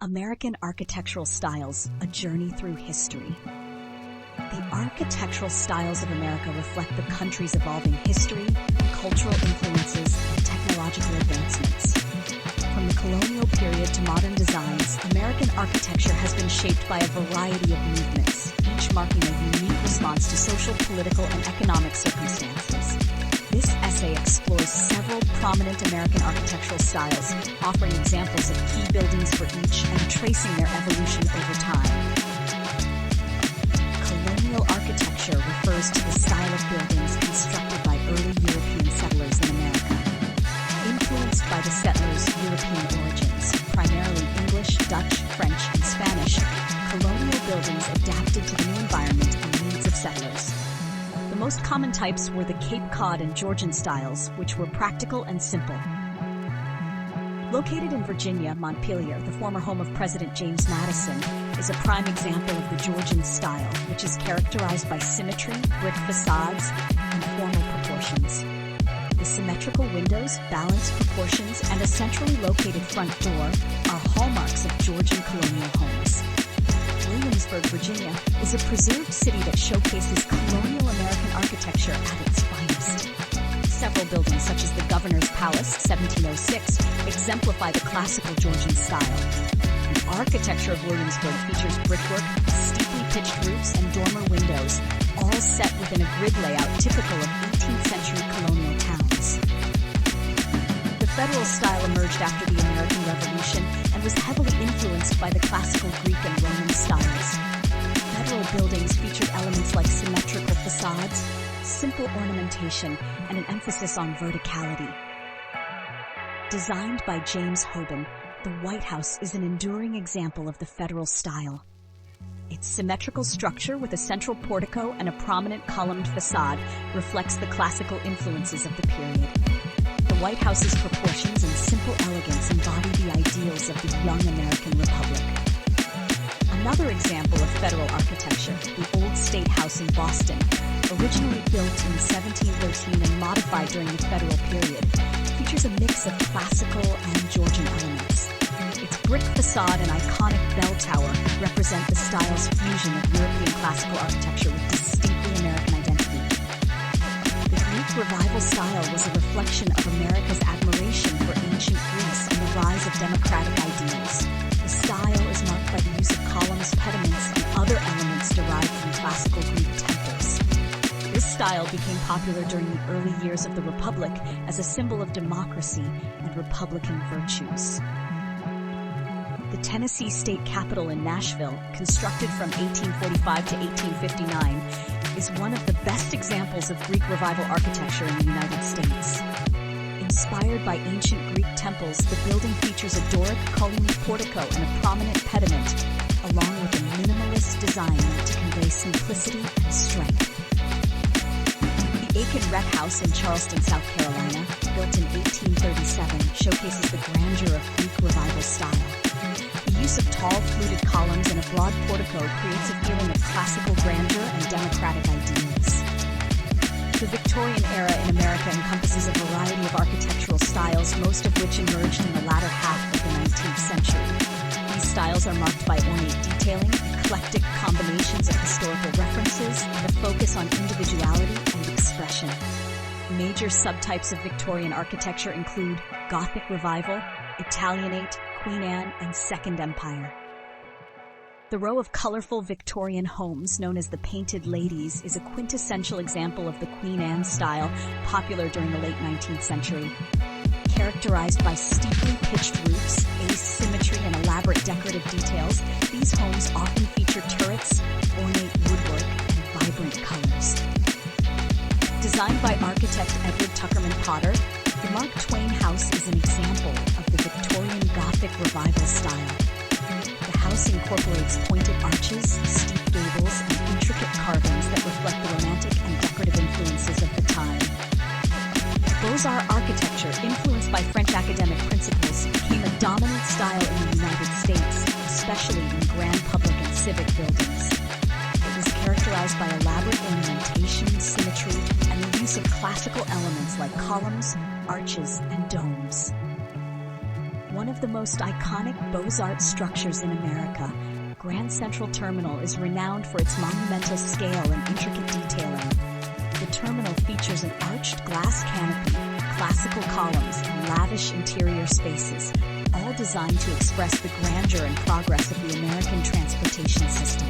American Architectural Styles, A Journey Through History. The architectural styles of America reflect the country's evolving history, cultural influences, and technological advancements. From the colonial period to modern designs, American architecture has been shaped by a variety of movements, each marking a unique response to social, political, and economic circumstances. This essay explores several prominent American architectural styles, offering examples of key buildings for each and tracing their evolution over time. Colonial architecture refers to the style of buildings constructed by early European settlers in America. Influenced by the settlers' European origins, primarily English, Dutch, French, and Spanish, colonial buildings adapted to the new environment and needs of settlers. The most common types were the Cape Cod and Georgian styles, which were practical and simple. Located in Virginia, Montpelier, the former home of President James Madison, is a prime example of the Georgian style, which is characterized by symmetry, brick facades, and formal proportions. The symmetrical windows, balanced proportions, and a centrally located front door are hallmarks of Georgian colonial homes. Williamsburg, Virginia, is a preserved city that showcases colonial American architecture at its finest. Several buildings, such as the Governor's Palace, 1706, exemplify the classical Georgian style. The architecture of Williamsburg features brickwork, steeply pitched roofs, and dormer windows, all set within a grid layout typical of 18th century colonial towns. The Federal style emerged after the American Revolution and was heavily influenced by the classical Greek and Roman styles. Federal buildings featured elements like symmetrical facades, simple ornamentation, and an emphasis on verticality. Designed by James Hoban, the White House is an enduring example of the Federal style. Its symmetrical structure with a central portico and a prominent columned facade reflects the classical influences of the period. The White House's proportions and simple elegance embody the ideals of the young American Republic. Another example of Federal architecture, the Old State House in Boston, originally built in 1713 and modified during the Federal period, features a mix of classical and Georgian elements. Its brick facade and iconic bell tower represent the style's fusion of European classical architecture with distinctly American identity. The Greek Revival style was a reflection of America's admiration for ancient Greece and the rise of democratic ideals. The style is marked by the use of columns, pediments, and other elements derived from classical Greek temples. This style became popular during the early years of the Republic as a symbol of democracy and Republican virtues. The Tennessee State Capitol in Nashville, constructed from 1845 to 1859, is one of the best examples of Greek Revival architecture in the United States. Inspired by ancient Greek temples, the building features a Doric columned portico and a prominent pediment, along with a minimalist design meant to convey simplicity and strength. The Aiken Rec House in Charleston, South Carolina, built in 1837, showcases the grandeur of Greek Revival style. The use of tall, fluted columns and a broad portico creates a feeling of classical grandeur and democratic ideals. The Victorian era in America encompasses a variety of architectural styles, most of which emerged in the latter half of the 19th century. These styles are marked by ornate detailing, eclectic combinations of historical references, and a focus on individuality and expression. Major subtypes of Victorian architecture include Gothic Revival, Italianate, Queen Anne, and Second Empire. The row of colorful Victorian homes, known as the Painted Ladies, is a quintessential example of the Queen Anne style, popular during the late 19th century. Characterized by steeply pitched roofs, asymmetry, and elaborate decorative details, these homes often feature turrets, ornate woodwork, and vibrant colors. Designed by architect Edward Tuckerman Potter, the Mark Twain House is an example of the Victorian Gothic Revival style. The house incorporates pointed arches, steep gables, and intricate carvings that reflect the romantic and decorative influences of the time. Beaux-Arts architecture, influenced by French academic principles, became a dominant style in the United States, especially in grand public and civic buildings. It was characterized by elaborate ornamentation, symmetry, and the use of classical elements like columns, arches, and domes. One of the most iconic Beaux-Arts structures in America, Grand Central Terminal is renowned for its monumental scale and intricate detailing. The terminal features an arched glass canopy, classical columns, and lavish interior spaces, all designed to express the grandeur and progress of the American transportation system.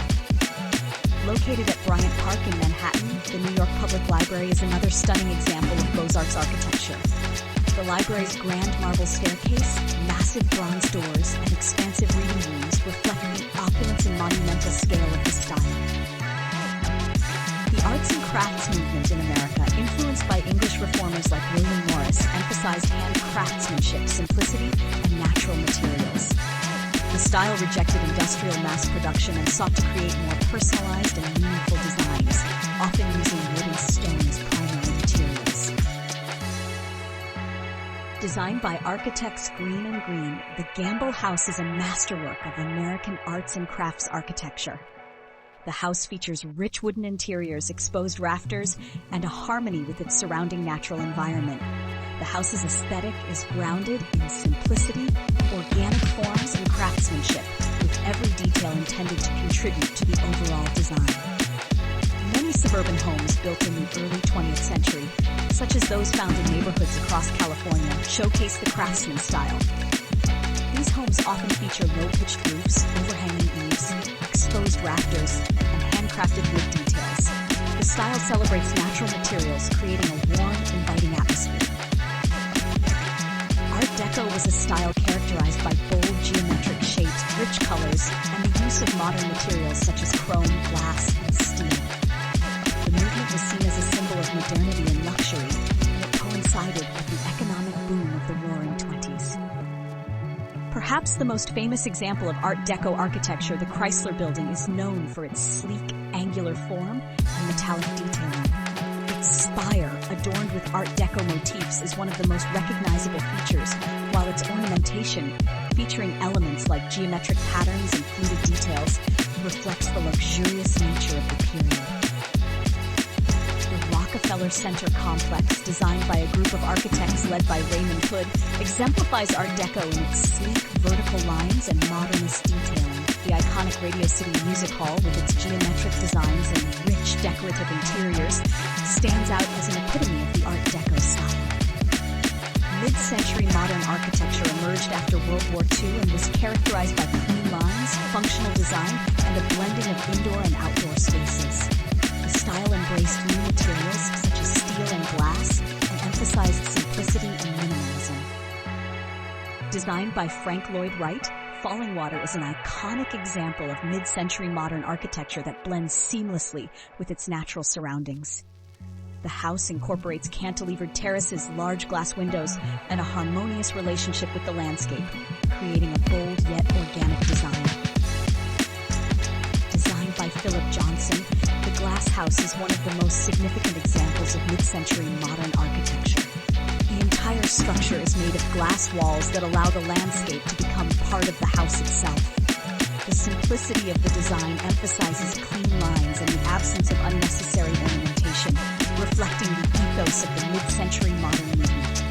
Located at Bryant Park in Manhattan, the New York Public Library is another stunning example of Beaux-Arts architecture. The library's grand marble staircase, massive bronze doors, and expansive reading rooms reflect the opulence and monumental scale of the style. The arts and crafts movement in America, influenced by English reformers like William Morris, emphasized hand craftsmanship, simplicity, and natural materials. The style rejected industrial mass production and sought to create more personalized and meaningful designs, often using wood and stone as primary materials. Designed by architects Green & Green, the Gamble House is a masterwork of American arts and crafts architecture. The house features rich wooden interiors, exposed rafters, and a harmony with its surrounding natural environment. The house's aesthetic is grounded in simplicity, organic forms, and craftsmanship, with every detail intended to contribute to the overall design. Many suburban homes built in the early 20th century, such as those found in neighborhoods across California, showcase the craftsman style. These homes often feature low-pitched roofs, overhanging eaves, exposed rafters, and handcrafted wood details. The style celebrates natural materials, creating a warm, inviting atmosphere. Art Deco was a style characterized by bold geometric shapes, rich colors, and the use of modern materials such as chrome, glass, and steel. The movement was seen as a symbol of modernity and luxury, and it coincided with the economic boom of the Roaring '20s. Perhaps the most famous example of Art Deco architecture, the Chrysler Building, is known for its sleek, angular form and metallic detailing. Its spire, adorned with Art Deco motifs, is one of the most recognizable features, while its ornamentation, featuring elements like geometric patterns and fluted details, reflects the luxurious nature of the period. The Rockefeller Center complex, designed by a group of architects led by Raymond Hood, exemplifies Art Deco in its sleek, vertical lines and modernist detailing. The iconic Radio City Music Hall, with its geometric designs and rich decorative interiors, stands out as an epitome of the Art Deco style. Mid-century modern architecture emerged after World War II and was characterized by clean lines, functional design, and a blending of indoor and outdoor spaces. The style embraced new materials such as steel and glass and emphasized simplicity and minimalism. Designed by Frank Lloyd Wright, Fallingwater is an iconic example of mid-century modern architecture that blends seamlessly with its natural surroundings. The house incorporates cantilevered terraces, large glass windows, and a harmonious relationship with the landscape, creating a bold yet organic design. Designed by Philip Johnson, the Glass House is one of the most significant examples of mid-century modern architecture. The entire structure is made of glass walls that allow the landscape to become part of the house itself. The simplicity of the design emphasizes clean lines and the absence of unnecessary ornamentation, reflecting the ethos of the mid-century modern movement.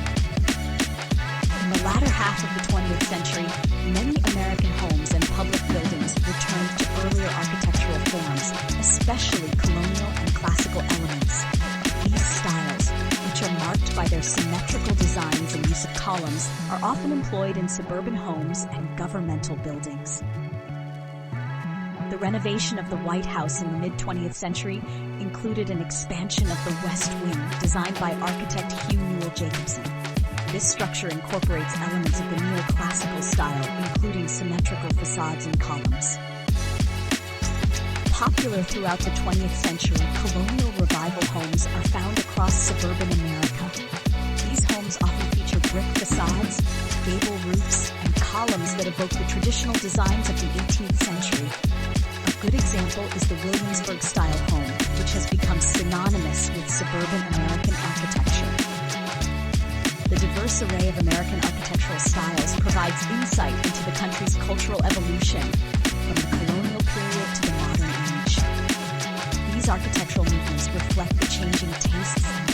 In the latter half of the 20th century, many American homes and public buildings returned to earlier architectural forms, especially colonial and classical elements. These styles, which are marked by their symmetrical designs and use of columns, are often employed in suburban homes and governmental buildings. The renovation of the White House in the mid-20th century included an expansion of the West Wing, designed by architect Hugh Newell Jacobson. This structure incorporates elements of the neoclassical style, including symmetrical facades and columns. Popular throughout the 20th century, colonial revival homes are found across suburban America. These homes often feature brick facades, gable roofs, and columns that evoke the traditional designs of the 18th century. A good example is the Williamsburg-style home, which has become synonymous with suburban American architecture. The diverse array of American architectural styles provides insight into the country's cultural evolution, from the colonial period to the modern age. These architectural movements reflect the changing tastes and